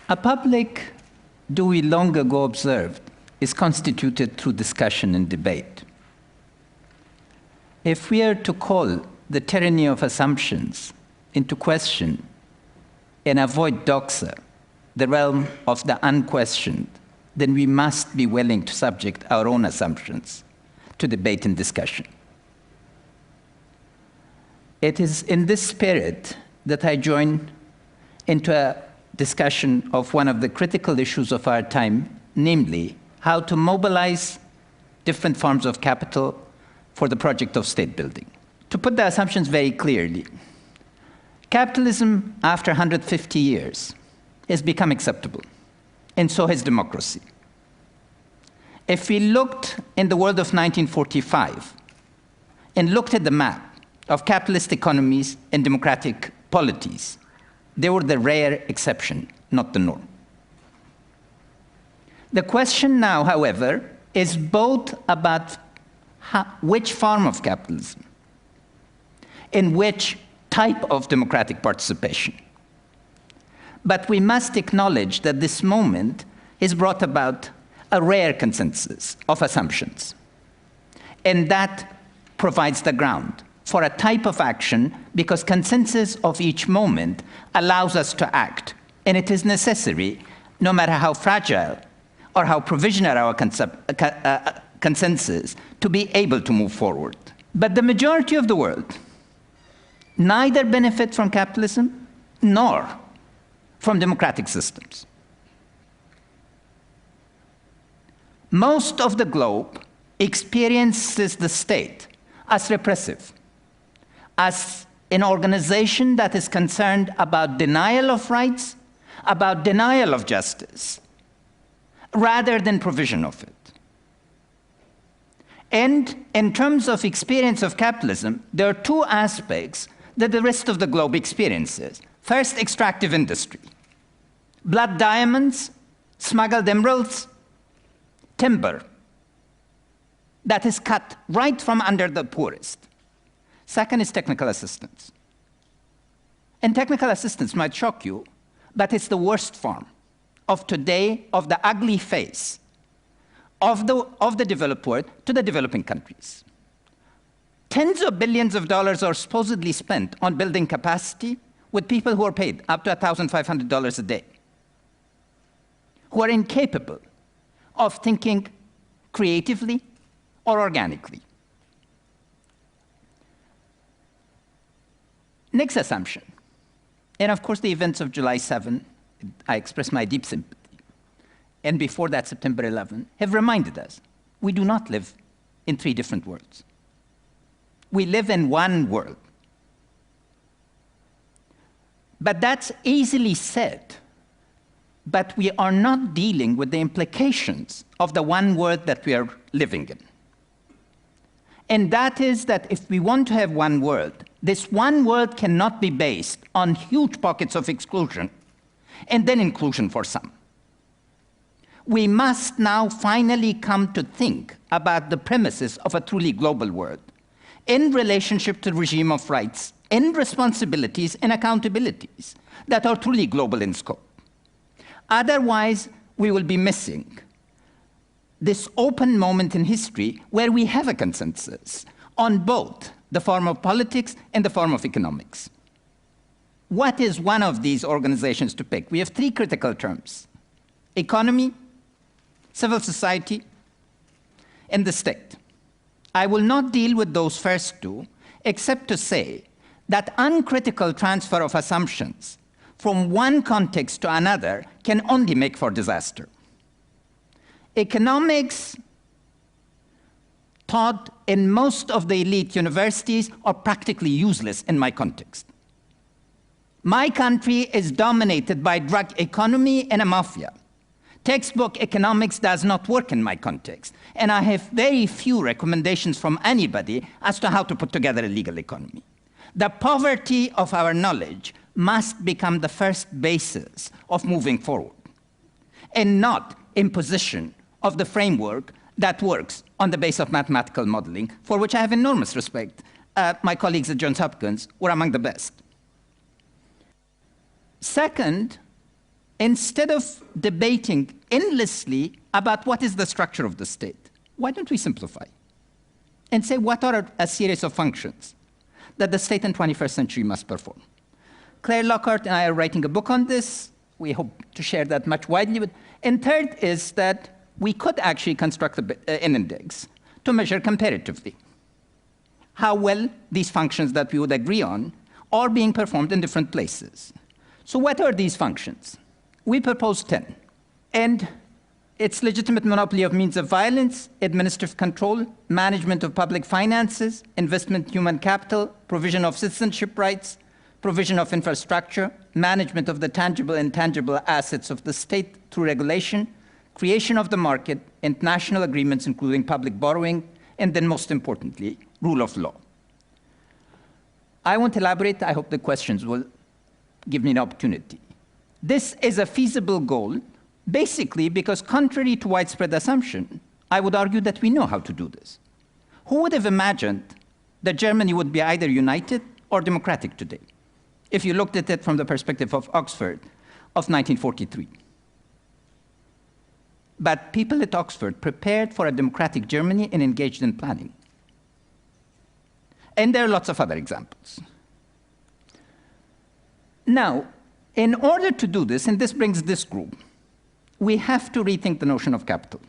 A public, Dewey long ago observed, is constituted through discussion and debate. If we are to call the tyranny of assumptions into question and avoid doxa, the realm of the unquestioned, then we must be willing to subject our own assumptions to debate and discussion. It is in this spirit that I join into a discussion of one of the critical issues of our time, namely, how to mobilize different forms of capital for the project of state building. To put the assumptions very clearly, capitalism, after 150 years, has become acceptable, and so has democracy. If we looked in the world of 1945 and looked at the map of capitalist economies and democratic polities, they were the rare exception, not the norm. The question now, however, is both about which form of capitalism and which type of democratic participation. But we must acknowledge that this moment has brought about a rare consensus of assumptions, and that provides the ground for a type of action, because consensus of each moment allows us to act, and it is necessary, no matter how fragile or how provisional our consensus, to be able to move forward. But the majority of the world neither benefit from capitalism nor from democratic systems. Most of the globe experiences the state as repressive, as an organization that is concerned about denial of rights, about denial of justice, rather than provision of it. And in terms of experience of capitalism, there are two aspects that the rest of the globe experiences. First, extractive industry. Blood diamonds, smuggled emeralds, timber that is cut right from under the poorest. Second is technical assistance. And technical assistance might shock you, but it's the worst form of today, of the ugly face of the developed world to the developing countries. Tens of billions of dollars are supposedly spent on building capacity with people who are paid up to $1,500 a day, who are incapable of thinking creatively or organically. Next assumption, and of course the events of July 7, I express my deep sympathy, and before that September 11, have reminded us we do not live in three different worlds. We live in one world. But that's easily said, but we are not dealing with the implications of the one world that we are living in. And that is that if we want to have one world, this one world cannot be based on huge pockets of exclusion and then inclusion for some. We must now finally come to think about the premises of a truly global world in relationship to the regime of rights, in responsibilities and accountabilities that are truly global in scope. Otherwise, we will be missing this open moment in history where we have a consensus on both the form of politics and the form of economics. What is one of these organizations to pick? We have three critical terms: economy, civil society, and the state. I will not deal with those first two, except to say that uncritical transfer of assumptions from one context to another can only make for disaster. Economics taught in most of the elite universities are practically useless in my context. My country is dominated by drug economy and a mafia. Textbook economics does not work in my context, and I have very few recommendations from anybody as to how to put together a legal economy. The poverty of our knowledge must become the first basis of moving forward, and not imposition of the framework that works on the basis of mathematical modeling, for which I have enormous respect. My colleagues at Johns Hopkins were among the best. Second, instead of debating endlessly about what is the structure of the state, why don't we simplify and say what are a series of functions that the state in 21st century must perform? Claire Lockhart and I are writing a book on this. We hope to share that much widely. And third is that we could actually construct an index to measure comparatively how well these functions that we would agree on are being performed in different places. So what are these functions? We propose 10. And it's legitimate monopoly of means of violence, administrative control, management of public finances, investment in human capital, provision of citizenship rights, provision of infrastructure, management of the tangible and intangible assets of the state through regulation, creation of the market, international agreements including public borrowing, and then most importantly, rule of law. I won't elaborate. I hope the questions will give me an opportunity. This is a feasible goal, basically because contrary to widespread assumption, I would argue that we know how to do this. Who would have imagined that Germany would be either united or democratic today, if you looked at it from the perspective of Oxford of 1943? But people at Oxford prepared for a democratic Germany and engaged in planning. And there are lots of other examples. Now, in order to do this, and this brings this group, we have to rethink the notion of capital.